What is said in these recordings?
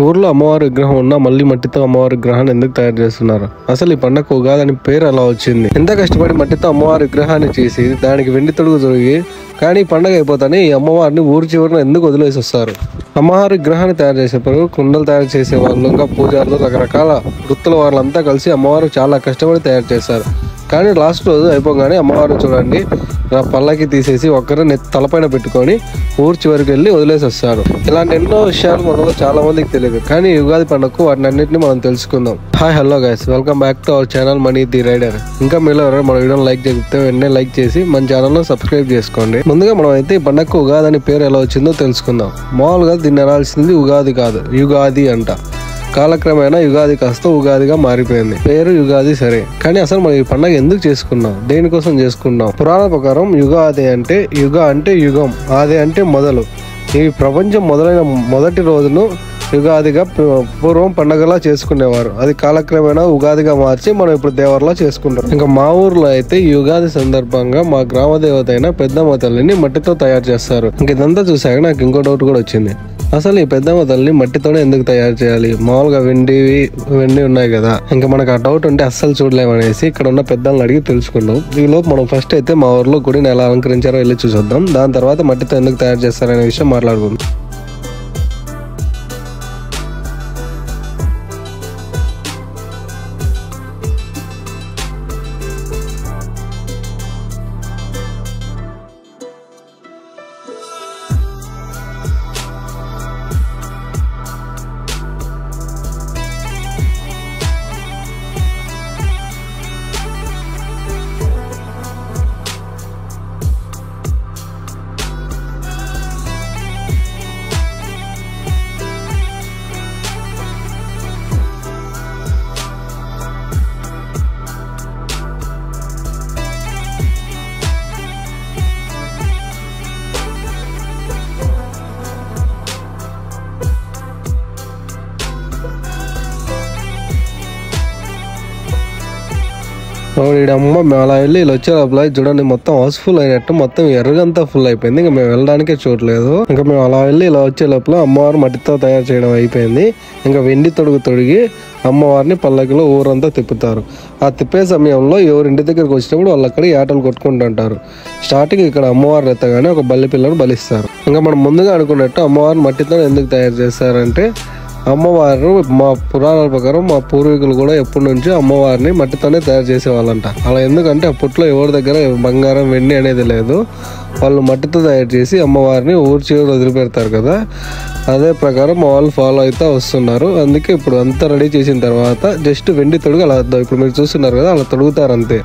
ఊర్లో అమ్మవారి విగ్రహం ఉన్నా మళ్ళీ మట్టితో అమ్మవారి విగ్రహాన్ని ఎందుకు తయారు చేస్తున్నారు? అసలు ఈ పండగ ఉగాది అని పేరు ఎలా వచ్చింది? ఎంత కష్టపడి మట్టితో అమ్మవారి విగ్రహాన్ని చేసి దానికి వెండి తొడుగు తొడిగి కానీ పండగ అయిపోతానే ఈ అమ్మవారిని ఊరి చివరిన ఎందుకు వదిలేసి వస్తారు? అమ్మవారి విగ్రహాన్ని తయారు చేసేప్పుడు కుండలు తయారు చేసే వాళ్ళు, ఇంకా పూజారులు, రకరకాల వృత్తుల వాళ్ళంతా కలిసి అమ్మవారు చాలా కష్టపడి తయారు చేస్తారు. కానీ లాస్ట్ రోజు అయిపోగానే అమ్మవారు చూడండి పల్లకి తీసేసి ఒక్కరిని తలపైన పెట్టుకొని ఊరు చివరికి వెళ్ళి వదిలేసి వస్తారు. ఇలాంటి ఎన్నో విషయాలు మనలో చాలా మందికి తెలియదు. కానీ యుగాది పండుగకు వాటిని అన్నింటినీ మనం తెలుసుకుందాం. Hi hello guys, welcome back to our channel Money the Rider. ఇంకా మీలో ఎవరైనా మన వీడియోని లైక్ చేస్తే వెంటనే లైక్ చేసి మన ఛానల్ ను సబ్స్క్రైబ్ చేసుకోండి. ముందుగా మనం అయితే ఈ పండుగకు ఉగాది అని పేరు ఎలా వచ్చిందో తెలుసుకుందాం. మామూలుగా దీన్ని అనాల్సింది ఉగాది కాదు, యుగాది అంట. కాలక్రమేణా యుగాది కాస్త ఉగాదిగా మారిపోయింది. పేరు యుగాది సరే, కానీ అసలు మనం ఈ పండుగ ఎందుకు చేసుకున్నాం, దేనికోసం చేసుకున్నాం? పురాణ ప్రకారం యుగాది అంటే యుగ అంటే యుగం, ఆది అంటే మొదలు. ఈ ప్రపంచం మొదలైన మొదటి రోజును యుగాదిగా పూర్వం పండగలా చేసుకునేవారు. అది కాలక్రమేణా ఉగాదిగా మార్చి మనం ఇప్పుడు దేవర్లా చేసుకుంటాం. ఇంకా మా ఊర్లో అయితే ఈ యుగాది సందర్భంగా మా గ్రామ దేవత అయిన పెద్దమ్మ తల్లిని మట్టితో తయారు చేస్తారు. ఇంక ఇదంతా చూసాక నాకు ఇంకో డౌట్ కూడా వచ్చింది. అసలు ఈ పెద్దమ్మ తల్లిని మట్టితోనే ఎందుకు తయారు చేయాలి? మామూలుగా వెండి ఉన్నాయి కదా. ఇంకా మనకు ఆ డౌట్ ఉంటే అస్సలు చూడలేమనేసి ఇక్కడ ఉన్న పెద్దలను అడిగి తెలుసుకున్నాం. ఈలోపు మనం ఫస్ట్ అయితే మా ఊర్లో గుడిని ఎలా అలంకరించారో వెళ్ళి చూసొద్దాం. దాని తర్వాత మట్టితో ఎందుకు తయారు చేస్తారనే విషయం మాట్లాడుకుందాం. అమ్మ మేము అలా వెళ్ళి ఇలా వచ్చే లోపల చూడండి మొత్తం హౌస్ఫుల్ అయినట్టు మొత్తం ఎర్రగంతా ఫుల్ అయిపోయింది. ఇంకా మేము వెళ్ళడానికే చూడలేదు. ఇంకా మేము అలా వెళ్ళి ఇలా వచ్చే లోపల అమ్మవారు మట్టితో తయారు చేయడం అయిపోయింది. ఇంకా వెండి తొడుగు తొడిగి అమ్మవారిని పల్లకిలో ఊరంతా తిప్పుతారు. ఆ తిప్పే సమయంలో ఎవరి ఇంటి దగ్గరికి వచ్చినప్పుడు వాళ్ళు అక్కడ ఆటలు కొట్టుకుంటుంటారు. స్టార్టింగ్ ఇక్కడ అమ్మవారు ఎత్తగానే ఒక బల్లి పిల్లను బలిస్తారు. ఇంకా మనం ముందుగా అనుకున్నట్టు అమ్మవారిని మట్టితో ఎందుకు తయారు చేస్తారంటే అమ్మవారు మా పురాణాల ప్రకారం మా పూర్వీకులు కూడా ఎప్పటి నుంచి అమ్మవారిని మట్టితోనే తయారు చేసేవాళ్ళంట. అలా ఎందుకంటే అప్పట్లో ఎవరి దగ్గర బంగారం వెండి అనేది లేదు. వాళ్ళు మట్టితో తయారు చేసి అమ్మవారిని ఊరి చివరి వదిలిపెడతారు కదా. అదే ప్రకారం మా వాళ్ళు ఫాలో అయితే వస్తున్నారు. అందుకే ఇప్పుడు అంతా రెడీ చేసిన తర్వాత జస్ట్ వెండి తొడుగు అలా ఇప్పుడు మీరు చూస్తున్నారు కదా అలా తొడుగుతారు అంతే.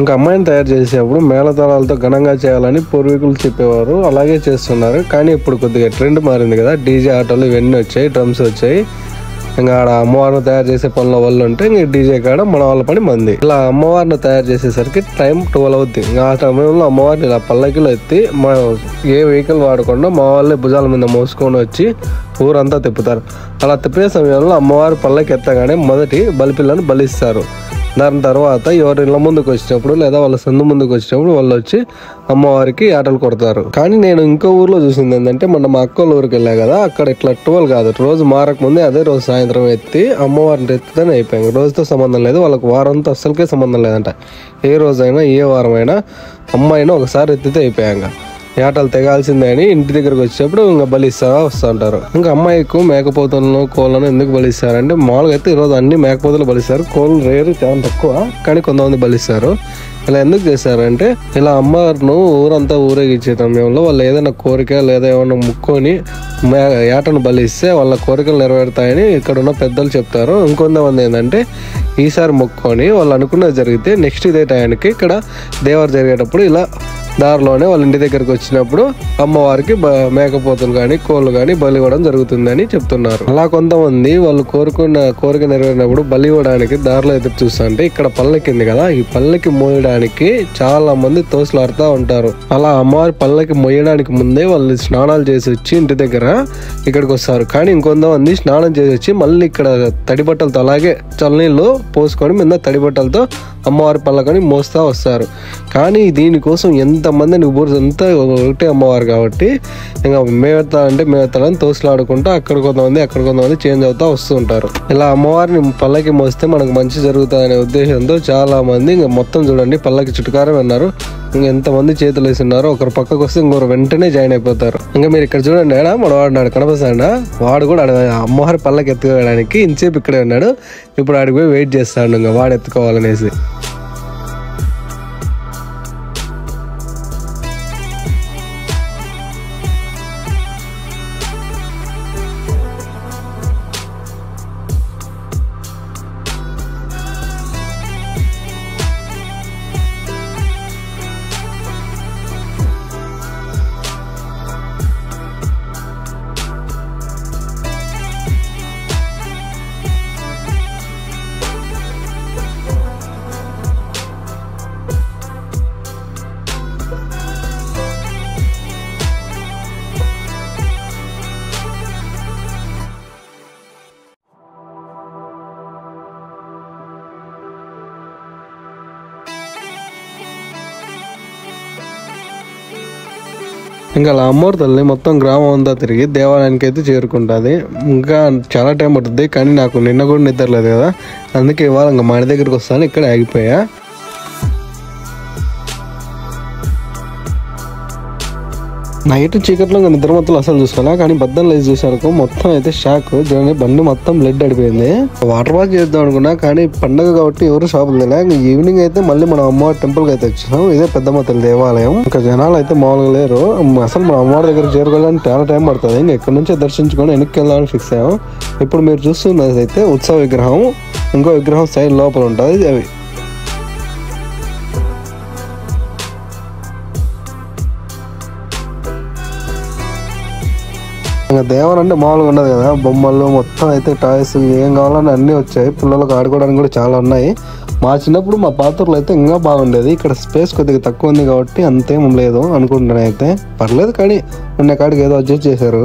ఇంకా అమ్మాయిని తయారు చేసేటప్పుడు మేళతాళాలతో ఘనంగా చేయాలని పూర్వీకులు చెప్పేవారు. అలాగే చేస్తున్నారు. కానీ ఇప్పుడు కొద్దిగా ట్రెండ్ మారింది కదా, డీజే ఆటోలు ఇవన్నీ వచ్చాయి, డ్రమ్స్ వచ్చాయి. ఇంకా ఆడ అమ్మవారిని తయారు చేసే పనుల వల్ల ఉంటే ఇంక డీజే కాడ మన వాళ్ళ పని మంది. ఇలా అమ్మవారిని తయారు చేసేసరికి టైం 12 అవుద్ది. ఇంకా ఆ సమయంలో అమ్మవారిని ఇలా పల్లకిలో ఎత్తి మా ఏ వెహికల్ వాడకుండా మా వాళ్ళే భుజాల మీద మోసుకొని వచ్చి ఊరంతా తిప్పుతారు. అలా తిప్పే సమయంలో అమ్మవారి పల్లకి ఎత్తగానే మొదటి బలిపిల్లను బలిస్తారు. దాని తర్వాత ఎవరి ఇళ్ళ ముందుకు వచ్చినప్పుడు లేదా వాళ్ళ సందు ముందుకు వచ్చినప్పుడు వాళ్ళు వచ్చి అమ్మవారికి ఆటలు కొడతారు. కానీ నేను ఇంకో ఊర్లో చూసింది ఏంటంటే మా అక్క వాళ్ళ ఊరికి వెళ్ళా కదా, అక్కడ ఇట్లా 12 కాదు, రోజు మారక ముందే అదే రోజు సాయంత్రం ఎత్తి అమ్మవారిని ఎత్తితేనే అయిపోయాయి. రోజుతో సంబంధం లేదు, వాళ్ళకి వారంతో అస్సలకే సంబంధం లేదంట. ఏ రోజైనా ఏ వారమైనా అమ్మాయినా ఒకసారి ఎత్తితే అయిపోయాక ఏటలు తెగాల్సిందే అని ఇంటి దగ్గరకు వచ్చేటప్పుడు ఇంకా బలిస్తా వస్తూ ఉంటారు. ఇంకా అమ్మాయికు మేకపోతులను కోళ్ళను ఎందుకు బలిస్తారంటే మామూలుగా అయితే ఈరోజు అన్ని మేకపోతులు బలిస్తారు, కోళ్ళు రేరు చాలా తక్కువ, కానీ కొంతమంది బలిస్తారు. ఇలా ఎందుకు చేస్తారంటే ఇలా అమ్మవారిను ఊరంతా ఊరేగించే సమయంలో వాళ్ళు ఏదైనా కోరిక లేదా ఏమైనా ముక్కొని ఏటను బలిస్తే వాళ్ళ కోరికలు నెరవేరుతాయని ఇక్కడ ఉన్న పెద్దలు చెప్తారు. ఇంకొంతమంది ఏంటంటే ఈసారి మొక్కుకొని వాళ్ళు అనుకున్నది జరిగితే నెక్స్ట్ ఇదే టైంకి ఇక్కడ దేవర జరిగేటప్పుడు ఇలా దారిలోనే వాళ్ళ ఇంటి దగ్గరకు వచ్చినప్పుడు అమ్మవారికి మేకపోతులు కానీ కోళ్ళు కానీ బలి ఇవ్వడం జరుగుతుందని చెప్తున్నారు. అలా కొంతమంది వాళ్ళు కోరుకున్న కోరిక నెరవేరినప్పుడు బలి ఇవ్వడానికి దారిలో ఎదురు చూస్తా అంటే ఇక్కడ పల్లకింది కదా, ఈ పల్లకి మోయడానికి చాలా మంది తోసులాడుతూ ఉంటారు. అలా అమ్మవారి పల్లకి మోయడానికి ముందే వాళ్ళు స్నానాలు చేసి వచ్చి ఇంటి దగ్గర ఇక్కడికి వస్తారు. కానీ ఇంకొంతమంది స్నానం చేసి వచ్చి మళ్ళీ ఇక్కడ తడి బట్టలతో అలాగే చల్లనీళ్ళు పోసుకొని మీద తడి బట్టలతో అమ్మవారి పల్లకని మోస్తా వస్తారు. కానీ దీనికోసం ఎంతమంది ఊరంతా ఒకటే అమ్మవారు కాబట్టి ఇంకా మేమెత్తాలని తోసులాడుకుంటూ అక్కడ కొంతమంది చేంజ్ అవుతా వస్తూ ఉంటారు. ఇలా అమ్మవారిని పల్లకి మోస్తే మనకు మంచి జరుగుతుందనే ఉద్దేశంతో చాలా మంది ఇంకా మొత్తం చూడండి పల్లకి చుట్టుకారం విన్నారు. ఇంకా ఎంతమంది చేతులు వేస్తున్నారు, ఒకరు పక్కకు వస్తే ఇంకొకరు వెంటనే జాయిన్ అయిపోతారు. ఇంకా మీరు ఇక్కడ చూడండి, మన వాడు కనపస్తాడా, వాడు కూడా అమ్మవారి పల్లకి ఎత్తుకోవడానికి ఇంతసేపు ఇక్కడే ఉన్నాడు. ఇప్పుడు ఆడికి పోయి వెయిట్ చేస్తాడు ఇంకా వాడు ఎత్తుకోవాలనేసి. ఇంకా అలా అమ్మవారి తల్లి మొత్తం గ్రామం అంతా తిరిగి దేవాలయానికి అయితే చేరుకుంటుంది. ఇంకా చాలా టైం పడుతుంది, కానీ నాకు నిన్న కూడా నిద్రలేదు కదా, అందుకే ఇవాళ ఇంకా మా ఇంటి దగ్గరికి వస్తాను, ఇక్కడ ఆగిపోయా. నైట్ చీకట్లో ఇంకా నిద్ర మొత్తం అసలు చూసుకోవాలా, కానీ బద్దలు లేచి చూసారు మొత్తం అయితే షాక్. చూడండి బండి మొత్తం బ్లడ్ అడిపోయింది. వాటర్ వాష్ చేద్దాం అనుకున్నా, కానీ పండగ కాబట్టి ఎవరు షాపులు తినా. ఇంకా ఈవినింగ్ అయితే మళ్ళీ మనం అమ్మవారి టెంపుల్కి అయితే వచ్చాం. ఇదే పెద్దమ్మ తల్లి దేవాలయం. ఇంకా జనాలు అయితే మామూలుగా లేరు. అసలు మన అమ్మవారి దగ్గర చేరుకోవాలని చాలా టైం పడుతుంది. ఇంకా ఇక్కడ నుంచే దర్శించుకొని వెనక్కి వెళ్ళాలని ఫిక్స్ అయ్యాం. ఇప్పుడు మీరు చూస్తున్నది అయితే ఉత్సవ విగ్రహం, ఇంకో విగ్రహం సైడ్ లోపల ఉంటుంది. అవి ఇంకా దేవరం అంటే మామూలుగా ఉండదు కదా, బొమ్మలు మొత్తం అయితే టాయ్స్ ఏం కావాలని అన్నీ వచ్చాయి. పిల్లలకు ఆడుకోవడానికి కూడా చాలా ఉన్నాయి. మా చిన్నప్పుడు మా పాత్రలు అయితే ఇంకా బాగుండేది. ఇక్కడ స్పేస్ కొద్దిగా తక్కువ ఉంది కాబట్టి అంతేం లేదు అనుకుంటున్నాను. అయితే పర్లేదు, కానీ ఉన్న కాడికి ఏదో అడ్జస్ట్ చేశారు.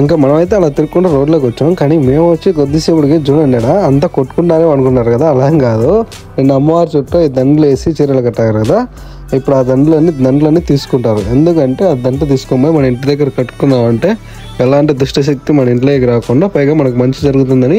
ఇంకా మనమైతే అలా తిరుక్కుంటూ రోడ్లోకి వచ్చాం. కానీ మేము వచ్చి కొద్దిసేపుడికి చూడండి అంతా కొట్టుకుంటానే అనుకున్నారు కదా, అలా కాదు. నిన్న అమ్మవారి చుట్టూ ఈ దండలు వేసి చీరలు కట్టారు కదా, ఇప్పుడు ఆ దండలన్నీ తీసుకుంటారు. ఎందుకంటే ఆ దండ తీసుకొని మన ఇంటి దగ్గర కట్టుకున్నామంటే ఎలాంటి దుష్టశక్తి మన ఇంట్లోకి రాకుండా పైగా మనకు మంచి జరుగుతుందని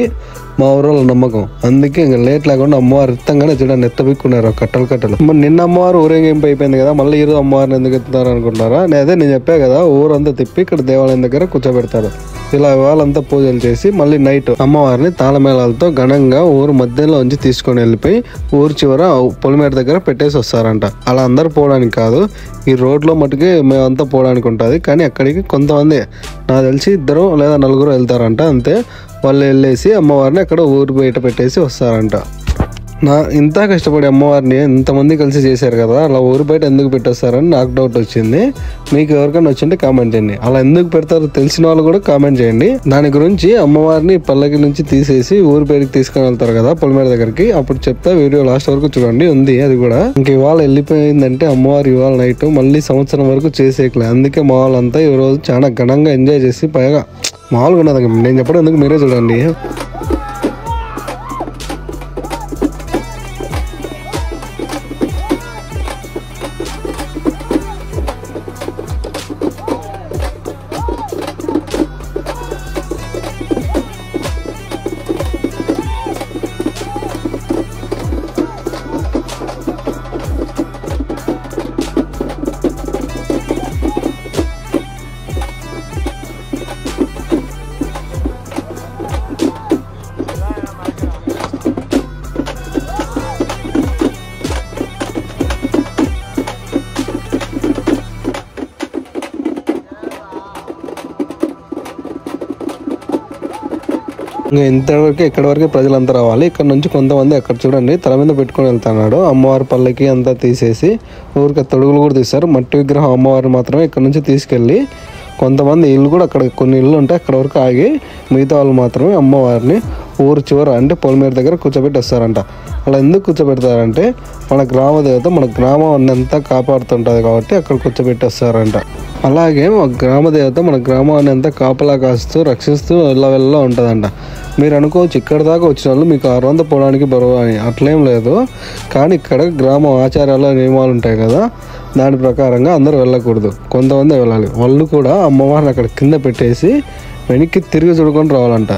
మా ఊళ్ళో నమ్మకం. అందుకే ఇంకా లేట్ లేకుండా అమ్మవారు ఎత్తంగానే చూడండి ఎత్తబిక్కున్నారు కట్టలు. మరి నిన్న అమ్మవారు ఊరేగింపు అయిపోయింది కదా, మళ్ళీ ఈరోజు అమ్మవారిని ఎందుకు ఎత్తుతారు అనుకుంటారా? నేను చెప్పా కదా, ఊరంతా తిప్పి ఇక్కడ దేవాలయం దగ్గర కూర్చోబెడతారు. ఇలా వాళ్ళంతా పూజలు చేసి మళ్ళీ నైట్ అమ్మవారిని తాళమేళాలతో ఘనంగా ఊరు మధ్యలో ఉంచి తీసుకొని వెళ్ళిపోయి ఊరు చివర పొలిమేర దగ్గర పెట్టేసి వస్తారంట. అలా అందరు పోవడానికి కాదు, ఈ రోడ్లో మటుకి మేమంతా పోవడానికి ఉంటుంది. కానీ అక్కడికి కొంతమంది, నాకు తెలిసి 2 లేదా 4 వెళ్తారంట అంతే. వాళ్ళు వెళ్ళేసి అమ్మవారిని అక్కడ ఊరు బయట పెట్టేసి వస్తారంట. ఇంత కష్టపడి అమ్మవారిని ఎంతమంది కలిసి చేశారు కదా, అలా ఊరు బయట ఎందుకు పెట్టేస్తారని నాకు డౌట్ వచ్చింది. మీకు ఎవరికైనా వచ్చింటే కామెంట్ చేయండి. అలా ఎందుకు పెడతారో తెలిసిన వాళ్ళు కూడా కామెంట్ చేయండి. దాని గురించి అమ్మవారిని పల్లకి నుంచి తీసేసి ఊరు బయటకి తీసుకొని వెళ్తారు కదా పొలిమేర దగ్గరికి, అప్పుడు చెప్తా. వీడియో లాస్ట్ వరకు చూడండి, ఉంది అది కూడా. ఇంక ఇవాళ వెళ్ళిపోయిందంటే అమ్మవారు ఇవాళ నైట్ మళ్ళీ సంవత్సరం వరకు చేసేయలే. అందుకే మా వాళ్ళంతా ఈ రోజు చాలా ఘనంగా ఎంజాయ్ చేసి పైగా మామూలుగా ఉన్నది. నేను చెప్పడం ఎందుకు, మీరే చూడండి. ఇంకా ఇంతవరకు ఇక్కడ వరకు ప్రజలంతా రావాలి. ఇక్కడ నుంచి కొంతమంది అక్కడ చూడండి తల మీద పెట్టుకొని వెళ్తున్నాడు. అమ్మవారి పల్లకి అంతా తీసేసి ఊరికి తొడుగులు కూడా తీస్తారు. మట్టి విగ్రహం అమ్మవారిని మాత్రమే ఇక్కడ నుంచి తీసుకెళ్ళి కొంతమంది ఇల్లు కూడా అక్కడ కొన్ని ఇల్లు ఉంటాయి అక్కడ వరకు ఆగి మిగతా వాళ్ళు మాత్రమే అమ్మవారిని ఊరు చివర అంటే పొలిమేర దగ్గర కూర్చోబెట్టి వస్తారంట. అలా ఎందుకు కూర్చోబెడతారంటే మన గ్రామ దేవత మన గ్రామం అంతా కాపాడుతుంటుంది కాబట్టి అక్కడ కూర్చోబెట్టి వస్తారంట. అలాగే మా గ్రామ దేవత మన గ్రామాన్ని అంతా కాపలా కాస్తూ రక్షిస్తూ వెళ్ళ ఉంటుందంట. మీరు అనుకోవచ్చు ఇక్కడ దాకా వచ్చిన వాళ్ళు మీకు 600 పోవడానికి బరువు అని, అట్లేం లేదు. కానీ ఇక్కడ గ్రామ ఆచారాల నియమాలు ఉంటాయి కదా, దాని ప్రకారంగా అందరూ వెళ్ళకూడదు, కొంతమంది వెళ్ళాలి. వాళ్ళు కూడా అమ్మవారిని అక్కడ కింద పెట్టేసి వెనక్కి తిరిగి చూడుకొని రావాలంట.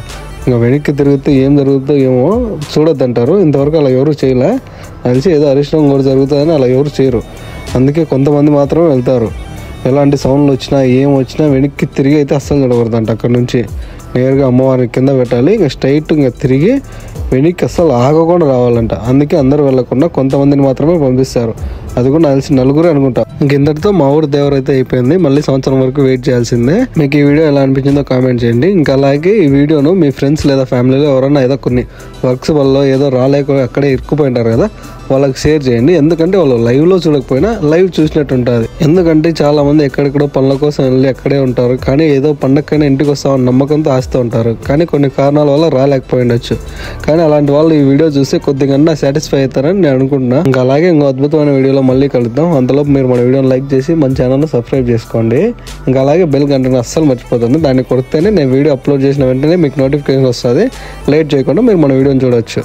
ఇంకా వెనక్కి తిరిగితే ఏం జరుగుతుందో ఏమో చూడొద్దంటారు. ఇంతవరకు అలా ఎవరు చేయలే, కలిసి ఏదో అరిష్టం కూడా జరుగుతుందని అలా ఎవరు చేయరు. అందుకే కొంతమంది మాత్రమే వెళ్తారు. ఎలాంటి సౌండ్లు వచ్చినా ఏం వచ్చినా వెనక్కి తిరిగి అయితే అస్సలు చూడకూడదంట. అక్కడ నుంచి నేరుగా అమ్మవారిని కింద పెట్టాలి. ఇంకా స్ట్రైట్ ఇంకా తిరిగి వెనక్కి అస్సలు ఆగకుండా రావాలంట. అందుకే అందరూ వెళ్ళకుండా కొంతమందిని మాత్రమే పంపిస్తారు. అది కూడా నాకు తెలిసి 4 అనుకుంటా. ఇంతటితో మా ఊరు దేవర అయితే అయిపోయింది. మళ్ళీ సంవత్సరం వరకు వెయిట్ చేయాల్సిందే. మీకు ఈ వీడియో ఎలా అనిపించిందో కామెంట్ చేయండి. ఇంకా అలాగే ఈ వీడియోను మీ ఫ్రెండ్స్ లేదా ఫ్యామిలీలో ఎవరైనా ఏదో కొన్ని వర్క్స్ వల్ల ఏదో రాలేక అక్కడే ఇరుక్కుపోయింటారు కదా, వాళ్ళకి షేర్ చేయండి. ఎందుకంటే వాళ్ళు లైవ్లో చూడకపోయినా లైవ్ చూసినట్టు ఉంటుంది. ఎందుకంటే చాలా మంది ఎక్కడెక్కడో పనుల కోసం వెళ్ళి అక్కడే ఉంటారు. కానీ ఏదో పండగకైనా ఇంటికి వస్తామని నమ్మకంతో ఆస్తూ ఉంటారు. కానీ కొన్ని కారణాల వల్ల రాలేకపోయిండొచ్చు. కానీ అలాంటి వాళ్ళు ఈ వీడియో చూసి కొద్దిగా సాటిస్ఫై అవుతారని నేను అనుకుంటున్నా. ఇంకా అలాగే ఇంకో అద్భుతమైన వీడియోలో మళ్ళీ కలుద్దాం. అంతలోపు మీరు మన వీడియోని లైక్ చేసి మన ఛానల్ని సబ్స్క్రైబ్ చేసుకోండి. ఇంకా అలాగే బెల్ గంటను అస్సలు మర్చిపోతుంది. దాన్ని కొడితేనే నేను వీడియో అప్లోడ్ చేసిన వెంటనే మీకు నోటిఫికేషన్ వస్తుంది. లేట్ చేయకుండా మీరు మన వీడియోని చూడొచ్చు.